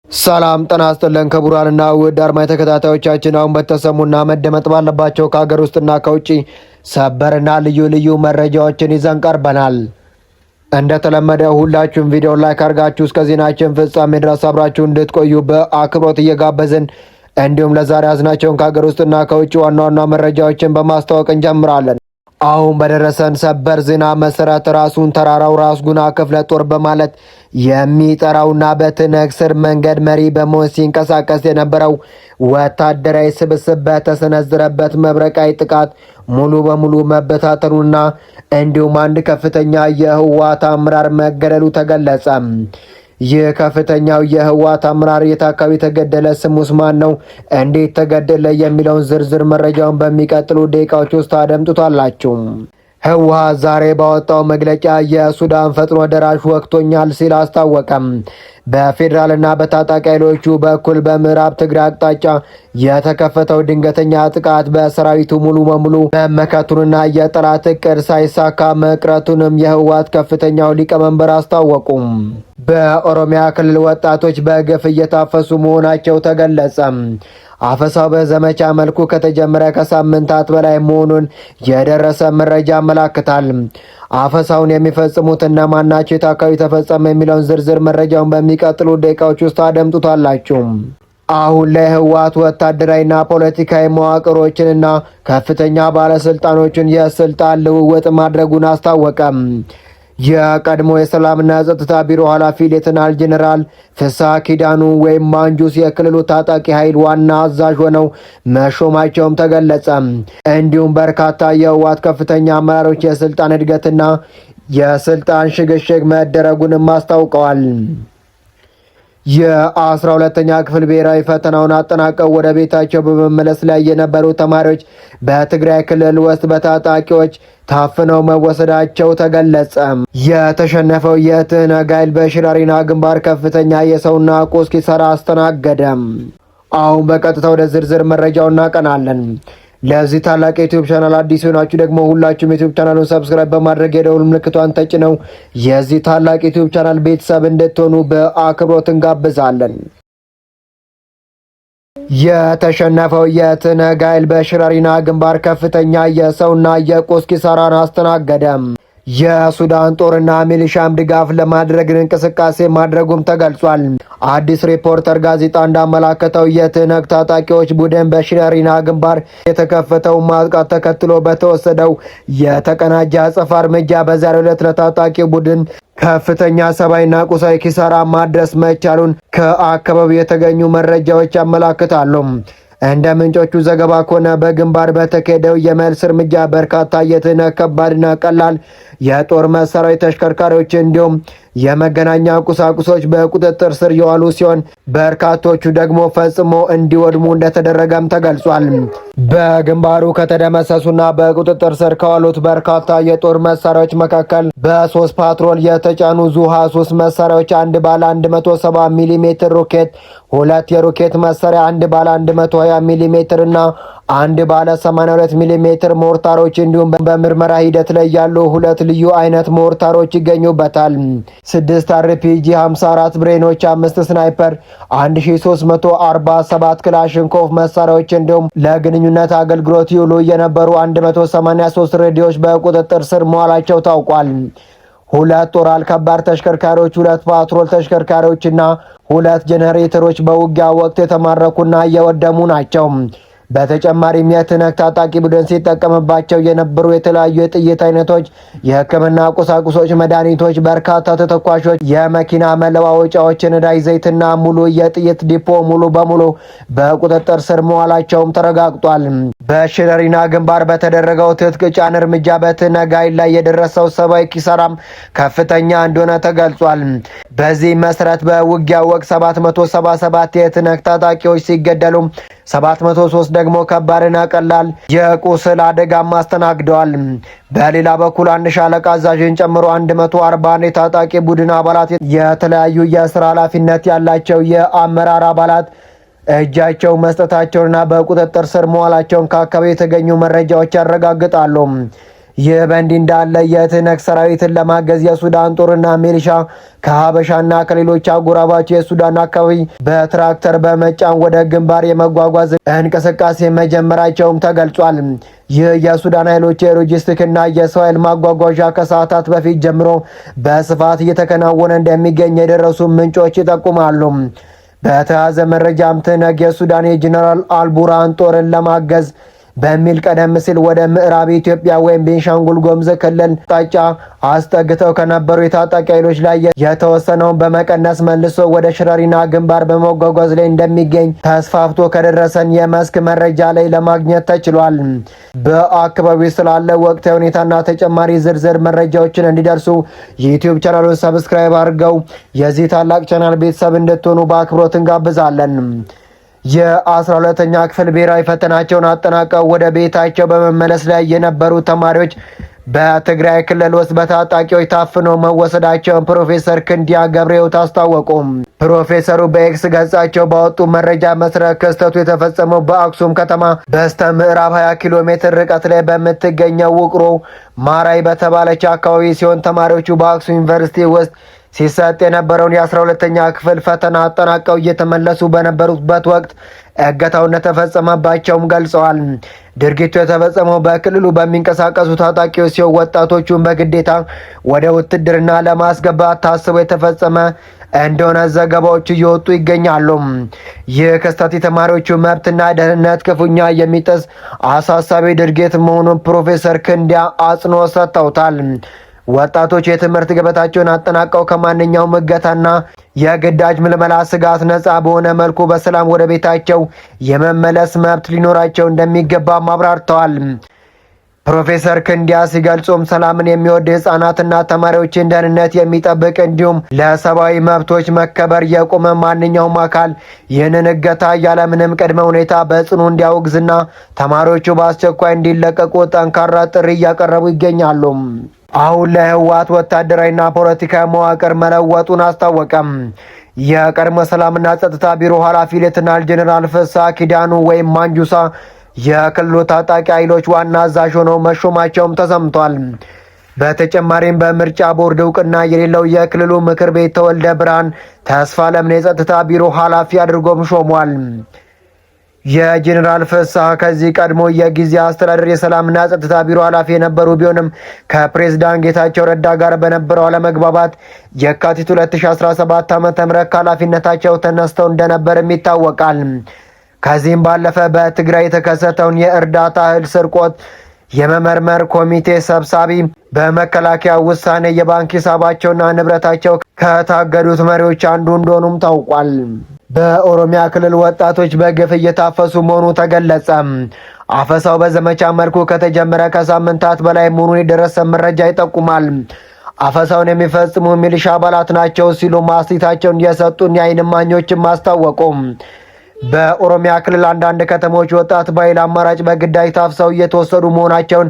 ሰላም ጤና ይስጥልን ክቡራንና ውድ አድማጭ ተከታታዮቻችን፣ አሁን በተሰሙና መደመጥ ባለባቸው ከሀገር ውስጥና ከውጭ ሰበርና ልዩ ልዩ መረጃዎችን ይዘን ቀርበናል። እንደተለመደው ሁላችሁም ቪዲዮ ላይክ አድርጋችሁ እስከ ዜናችን ፍጻሜ ድረስ አብራችሁ እንድትቆዩ በአክብሮት እየጋበዝን እንዲሁም ለዛሬ ያዝናቸውን ከሀገር ውስጥና ከውጭ ዋና ዋና መረጃዎችን በማስተዋወቅ እንጀምራለን። አሁን በደረሰን ሰበር ዜና መሰረት ራሱን ተራራው ራስ ጉና ክፍለ ጦር በማለት የሚጠራውና በትነግ ስር መንገድ መሪ በመሆን ሲንቀሳቀስ የነበረው ወታደራዊ ስብስብ በተሰነዘረበት መብረቃዊ ጥቃት ሙሉ በሙሉ መበታተኑና እንዲሁም አንድ ከፍተኛ የህወሓት አመራር መገደሉ ተገለጸ። ይህ ከፍተኛው የህወሓት አመራር የት አካባቢ ተገደለ? ስሙስ ማን ነው? እንዴት ተገደለ? የሚለውን ዝርዝር መረጃውን በሚቀጥሉ ደቂቃዎች ውስጥ አደምጡታላችሁ። ህወሓት ዛሬ ባወጣው መግለጫ የሱዳን ፈጥኖ ደራሽ ወቅቶኛል ሲል አስታወቀም። በፌዴራልና በታጣቂ ኃይሎቹ በኩል በምዕራብ ትግራይ አቅጣጫ የተከፈተው ድንገተኛ ጥቃት በሰራዊቱ ሙሉ በሙሉ መመከቱንና የጠላት እቅድ ሳይሳካ መቅረቱንም የህወሓት ከፍተኛው ሊቀመንበር አስታወቁም። በኦሮሚያ ክልል ወጣቶች በግፍ እየታፈሱ መሆናቸው ተገለጸ። አፈሳው በዘመቻ መልኩ ከተጀመረ ከሳምንታት በላይ መሆኑን የደረሰ መረጃ ያመላክታል። አፈሳውን የሚፈጽሙት እነማን ናቸው? የት አካባቢ ተፈጸመ? የሚለውን ዝርዝር መረጃውን በሚቀጥሉ ደቂቃዎች ውስጥ አደምጡታላችሁ። አሁን ላይ ህወሓት ወታደራዊና ፖለቲካዊ መዋቅሮችንና ከፍተኛ ባለስልጣኖችን የስልጣን ልውውጥ ማድረጉን አስታወቀም። የቀድሞ የሰላምና ጸጥታ ቢሮ ኃላፊ ሌተናል ጄኔራል ፍስሐ ኪዳኑ ወይም ማንጁስ የክልሉ ታጣቂ ኃይል ዋና አዛዥ ሆነው መሾማቸውም ተገለጸ። እንዲሁም በርካታ የህወሓት ከፍተኛ አመራሮች የስልጣን እድገትና የስልጣን ሽግሽግ መደረጉንም አስታውቀዋል። የ12ኛ ክፍል ብሔራዊ ፈተናውን አጠናቀው ወደ ቤታቸው በመመለስ ላይ የነበሩ ተማሪዎች በትግራይ ክልል ውስጥ በታጣቂዎች ታፍነው መወሰዳቸው ተገለጸ። የተሸነፈው የትህነግ ኃይል በሽራሪና ግንባር ከፍተኛ የሰውና ቁስ ኪሳራ አስተናገደ። አሁን በቀጥታ ወደ ዝርዝር መረጃው እናቀናለን። ለዚህ ታላቅ የዩቲዩብ ቻናል አዲስ ሆናችሁ ደግሞ ሁላችሁም ዩቲዩብ ቻናሉን ሰብስክራይብ በማድረግ የደውል ምልክቷን ተጭነው የዚህ ታላቅ የዩቲዩብ ቻናል ቤተሰብ እንድትሆኑ በአክብሮት እንጋብዛለን። የተሸነፈው የትህነግ ኃይል በሽራሪና ግንባር ከፍተኛ የሰውና የቁስ ኪሳራን አስተናገደ። የሱዳን ጦርና ሚሊሻም ድጋፍ ለማድረግ እንቅስቃሴ ማድረጉም ተገልጿል። አዲስ ሪፖርተር ጋዜጣ እንዳመላከተው የትህነግ ታጣቂዎች ቡድን በሽራሪና ግንባር የተከፈተው ማጥቃት ተከትሎ በተወሰደው የተቀናጀ አጸፋ እርምጃ በዛሬው ዕለት ለታጣቂ ቡድን ከፍተኛ ሰብአዊና ቁሳዊ ኪሳራ ማድረስ መቻሉን ከአካባቢው የተገኙ መረጃዎች ያመላክታሉ። እንደ ምንጮቹ ዘገባ ከሆነ በግንባር በተካሄደው የመልስ እርምጃ በርካታ የትህነግ ከባድና ቀላል የጦር መሳሪያ ተሽከርካሪዎች እንዲሁም የመገናኛ ቁሳቁሶች በቁጥጥር ስር የዋሉ ሲሆን በርካቶቹ ደግሞ ፈጽሞ እንዲወድሙ እንደተደረገም ተገልጿል። በግንባሩ ከተደመሰሱና በቁጥጥር ስር ከዋሉት በርካታ የጦር መሳሪያዎች መካከል በ3 ፓትሮል የተጫኑ ዙ 23 መሳሪያዎች፣ አንድ ባለ 170 ሚሜ ሮኬት፣ 2 የሮኬት መሳሪያ፣ አንድ ባለ 120 ሚሜ እና አንድ ባለ 82 ሚሜ ሞርታሮች እንዲሁም በምርመራ ሂደት ላይ ያሉ 2 ልዩ አይነት ሞርታሮች ይገኙበታል። 6 አርፒጂ 54 ብሬኖች፣ 5 ስናይፐር፣ 1347 ክላሽንኮቭ መሳሪያዎች እንዲሁም ለግንኙነት አገልግሎት ይውሉ የነበሩ 183 ሬዲዮዎች በቁጥጥር ስር መዋላቸው ታውቋል። 2 ጦር ከባድ ተሽከርካሪዎች፣ 2 ፓትሮል ተሽከርካሪዎችና 2 ጄኔሬተሮች በውጊያ ወቅት የተማረኩና የወደሙ ናቸው። በተጨማሪም የትህነግ ታጣቂ ቡድን ሲጠቀምባቸው የነበሩ የተለያዩ የጥይት አይነቶች፣ የሕክምና ቁሳቁሶች፣ መድኃኒቶች፣ በርካታ ተተኳሾች፣ የመኪና መለዋወጫዎች፣ ነዳጅ ዘይትና ሙሉ የጥይት ዲፖ ሙሉ በሙሉ በቁጥጥር ስር መዋላቸውም ተረጋግጧል። በሽረሪና ግንባር በተደረገው ትጥቅ ጫን እርምጃ በትህነግ ኃይል ላይ የደረሰው ሰብአዊ ኪሳራም ከፍተኛ እንደሆነ ተገልጿል። በዚህ መሰረት በውጊያው ወቅት 777 የትህነግ ታጣቂዎች ሲገደሉ 703 ደግሞ ከባድና ቀላል የቁስል አደጋም አስተናግደዋል። በሌላ በኩል አንድ ሻለቃ አዛዥን ጨምሮ 141 የታጣቂ ቡድን አባላት የተለያዩ የስራ ኃላፊነት ያላቸው የአመራር አባላት እጃቸው መስጠታቸውንና በቁጥጥር ስር መዋላቸውን ከአካባቢ የተገኙ መረጃዎች ያረጋግጣሉ። ይህ በእንዲህ እንዳለ የትነግ ሰራዊትን ለማገዝ የሱዳን ጦርና ሚሊሻ ከሀበሻና ከሌሎች አጎራባች የሱዳን አካባቢ በትራክተር በመጫን ወደ ግንባር የመጓጓዝ እንቅስቃሴ መጀመራቸውም ተገልጿል። ይህ የሱዳን ኃይሎች የሎጂስቲክና የሰው ኃይል ማጓጓዣ ከሰዓታት በፊት ጀምሮ በስፋት እየተከናወነ እንደሚገኝ የደረሱ ምንጮች ይጠቁማሉ። በተያያዘ መረጃም ትነግ የሱዳን የጄኔራል አልቡርሃን ጦርን ለማገዝ በሚል ቀደም ሲል ወደ ምዕራብ ኢትዮጵያ ወይም ቤንሻንጉል ጉሙዝ ክልል አቅጣጫ አስጠግተው ከነበሩ የታጣቂ ኃይሎች ላይ የተወሰነውን በመቀነስ መልሶ ወደ ሽረሪና ግንባር በመጓጓዝ ላይ እንደሚገኝ ተስፋፍቶ ከደረሰን የመስክ መረጃ ላይ ለማግኘት ተችሏል። በአካባቢው ስላለ ወቅታዊ ሁኔታና ተጨማሪ ዝርዝር መረጃዎችን እንዲደርሱ የዩቲዩብ ቻናሉን ሰብስክራይብ አድርገው የዚህ ታላቅ ቻናል ቤተሰብ እንድትሆኑ በአክብሮት እንጋብዛለን። የ12ኛ ክፍል ብሔራዊ ፈተናቸውን አጠናቀው ወደ ቤታቸው በመመለስ ላይ የነበሩ ተማሪዎች በትግራይ ክልል ውስጥ በታጣቂዎች ታፍነው መወሰዳቸውን ፕሮፌሰር ክንዲያ ገብረሕይወት አስታወቁ። ፕሮፌሰሩ በኤክስ ገጻቸው ባወጡ መረጃ መሰረት ክስተቱ የተፈጸመው በአክሱም ከተማ በስተ ምዕራብ 20 ኪሎ ሜትር ርቀት ላይ በምትገኘው ውቅሮ ማራይ በተባለች አካባቢ ሲሆን ተማሪዎቹ በአክሱም ዩኒቨርሲቲ ውስጥ ሲሰጥ የነበረውን የ12ኛ ክፍል ፈተና አጠናቀው እየተመለሱ በነበሩበት ወቅት እገታው እንደተፈጸመባቸውም ገልጸዋል። ድርጊቱ የተፈጸመው በክልሉ በሚንቀሳቀሱ ታጣቂዎች ሲሆን ወጣቶቹን በግዴታ ወደ ውትድርና ለማስገባት ታስቦ የተፈጸመ እንደሆነ ዘገባዎች እየወጡ ይገኛሉ። ይህ ክስተት የተማሪዎቹ መብትና ደህንነት ክፉኛ የሚጥስ አሳሳቢ ድርጊት መሆኑን ፕሮፌሰር ክንዲያ አጽንኦት ሰጥተውታል። ወጣቶች የትምህርት ገበታቸውን አጠናቀው ከማንኛውም እገታና የግዳጅ ምልመላ ስጋት ነጻ በሆነ መልኩ በሰላም ወደ ቤታቸው የመመለስ መብት ሊኖራቸው እንደሚገባ አብራርተዋል። ፕሮፌሰር ክንዲያ ሲገልጹም ሰላምን የሚወድ ሕፃናትና ተማሪዎችን ደህንነት የሚጠብቅ እንዲሁም ለሰብአዊ መብቶች መከበር የቆመ ማንኛውም አካል ይህንን እገታ ያለምንም ቅድመ ሁኔታ በጽኑ እንዲያወግዝና ተማሪዎቹ በአስቸኳይ እንዲለቀቁ ጠንካራ ጥሪ እያቀረቡ ይገኛሉ። አሁን ላይ ህወሓት ወታደራዊና ፖለቲካዊ መዋቅር መለወጡን አስታወቀም። የቀድሞ ሰላምና ጸጥታ ቢሮ ኃላፊ ሌተናል ጄኔራል ፍስሐ ኪዳኑ ወይም ማንጁሳ የክልሉ ታጣቂ ኃይሎች ዋና አዛዥ ሆነው መሾማቸውም ተሰምቷል። በተጨማሪም በምርጫ ቦርድ እውቅና የሌለው የክልሉ ምክር ቤት ተወልደ ብርሃን ተስፋለም የጸጥታ ቢሮ ኃላፊ አድርጎም ሾሟል። የጄኔራል ፍስሐ ከዚህ ቀድሞ የጊዜ አስተዳደር የሰላምና ጸጥታ ቢሮ ኃላፊ የነበሩ ቢሆንም ከፕሬዝዳንት ጌታቸው ረዳ ጋር በነበረው አለመግባባት የካቲት 2017 ዓ.ም ከኃላፊነታቸው ተነስተው እንደነበርም ይታወቃል። ከዚህም ባለፈ በትግራይ የተከሰተውን የእርዳታ እህል ስርቆት የመመርመር ኮሚቴ ሰብሳቢ፣ በመከላከያ ውሳኔ የባንክ ሂሳባቸውና ንብረታቸው ከታገዱት መሪዎች አንዱ እንደሆኑም ታውቋል። በኦሮሚያ ክልል ወጣቶች በግፍ እየታፈሱ መሆኑ ተገለጸ። አፈሳው በዘመቻ መልኩ ከተጀመረ ከሳምንታት በላይ መሆኑን የደረሰ መረጃ ይጠቁማል። አፈሳውን የሚፈጽሙ ሚሊሻ አባላት ናቸው ሲሉ ማስታወቂያቸውን የሰጡን የዓይን እማኞችም አስታወቁ። በኦሮሚያ ክልል አንዳንድ ከተሞች ወጣት በኃይል አማራጭ በግዳጅ ታፍሰው እየተወሰዱ መሆናቸውን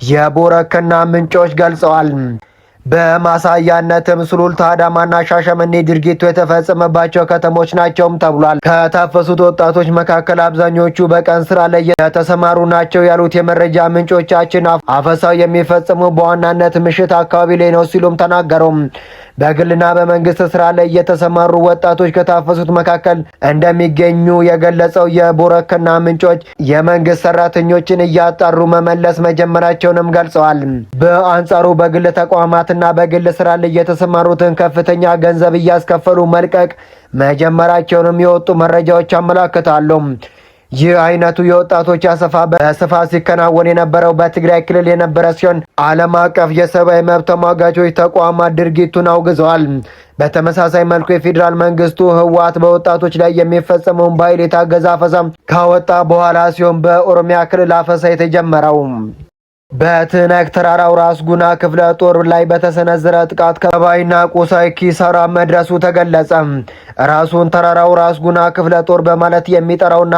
የቦረከና ምንጮች ገልጸዋል። በማሳያነትም ሱሉልታ፣ አዳማና ሻሸመኔ ድርጊቱ የተፈጸመባቸው ከተሞች ናቸውም ተብሏል። ከታፈሱት ወጣቶች መካከል አብዛኞቹ በቀን ስራ ላይ የተሰማሩ ናቸው ያሉት የመረጃ ምንጮቻችን አፈሳው የሚፈጸሙ በዋናነት ምሽት አካባቢ ላይ ነው ሲሉም ተናገሩም። በግልና በመንግስት ስራ ላይ የተሰማሩ ወጣቶች ከታፈሱት መካከል እንደሚገኙ የገለጸው የቦረከና ምንጮች የመንግስት ሰራተኞችን እያጣሩ መመለስ መጀመራቸውንም ገልጸዋል። በአንጻሩ በግል ተቋማትና በግል ስራ ላይ የተሰማሩትን ከፍተኛ ገንዘብ እያስከፈሉ መልቀቅ መጀመራቸውንም የወጡ መረጃዎች አመላክታሉ። ይህ አይነቱ የወጣቶች አሰፋ በስፋት ሲከናወን የነበረው በትግራይ ክልል የነበረ ሲሆን ዓለም አቀፍ የሰብአዊ መብት ተሟጋቾች ተቋማት ድርጊቱን አውግዘዋል። በተመሳሳይ መልኩ የፌዴራል መንግስቱ ህወሓት በወጣቶች ላይ የሚፈጸመውን በኃይል የታገዘ አፈሳ ካወጣ በኋላ ሲሆን በኦሮሚያ ክልል አፈሳ የተጀመረው በትነግ ተራራው ራስ ጉና ክፍለ ጦር ላይ በተሰነዘረ ጥቃት ከባይና ቁሳዊ ኪሳራ መድረሱ ተገለጸ። ራሱን ተራራው ራስ ጉና ክፍለ ጦር በማለት የሚጠራውና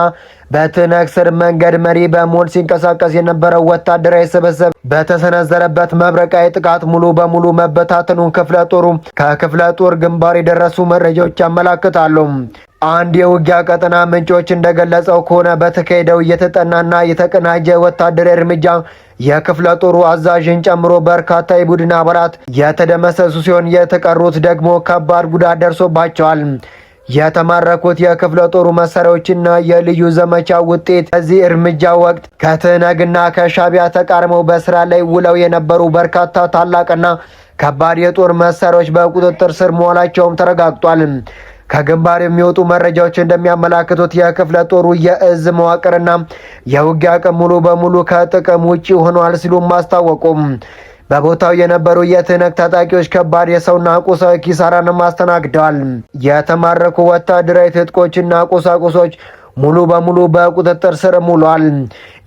በትነግ ስር መንገድ መሪ በመሆን ሲንቀሳቀስ የነበረው ወታደራዊ ስብስብ በተሰነዘረበት መብረቃዊ ጥቃት ሙሉ በሙሉ መበታተኑን ክፍለ ጦሩ ከክፍለ ጦር ግንባር የደረሱ መረጃዎች ያመላክታሉ። አንድ የውጊያ ቀጠና ምንጮች እንደገለጸው ከሆነ በተካሄደው የተጠናና የተቀናጀ ወታደራዊ እርምጃ የክፍለ ጦሩ አዛዥን ጨምሮ በርካታ የቡድን አባላት የተደመሰሱ ሲሆን የተቀሩት ደግሞ ከባድ ጉዳት ደርሶባቸዋል። የተማረኩት የክፍለ ጦሩ መሳሪያዎችና የልዩ ዘመቻ ውጤት በዚህ እርምጃ ወቅት ከትህነግና ከሻቢያ ተቃርመው በስራ ላይ ውለው የነበሩ በርካታ ታላቅና ከባድ የጦር መሳሪያዎች በቁጥጥር ስር መዋላቸውም ተረጋግጧል። ከግንባር የሚወጡ መረጃዎች እንደሚያመላክቱት የክፍለ ጦሩ የእዝ መዋቅርና የውጊያ አቅም ሙሉ በሙሉ ከጥቅም ውጪ ሆኗል ሲሉም አስታወቁም። በቦታው የነበሩ የትህነግ ታጣቂዎች ከባድ የሰውና ቁሳዊ ኪሳራንም አስተናግደዋል። የተማረኩ ወታደራዊ ትጥቆችና ቁሳቁሶች ሙሉ በሙሉ በቁጥጥር ስር ውለዋል።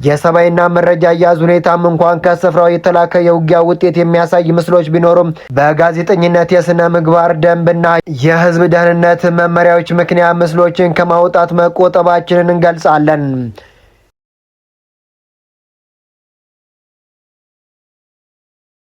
የሰብአዊና መረጃ አያያዝ ሁኔታም እንኳን ከስፍራው የተላከ የውጊያ ውጤት የሚያሳይ ምስሎች ቢኖሩም በጋዜጠኝነት የስነ ምግባር ደንብና የህዝብ ደህንነት መመሪያዎች ምክንያት ምስሎችን ከማውጣት መቆጠባችንን እንገልጻለን።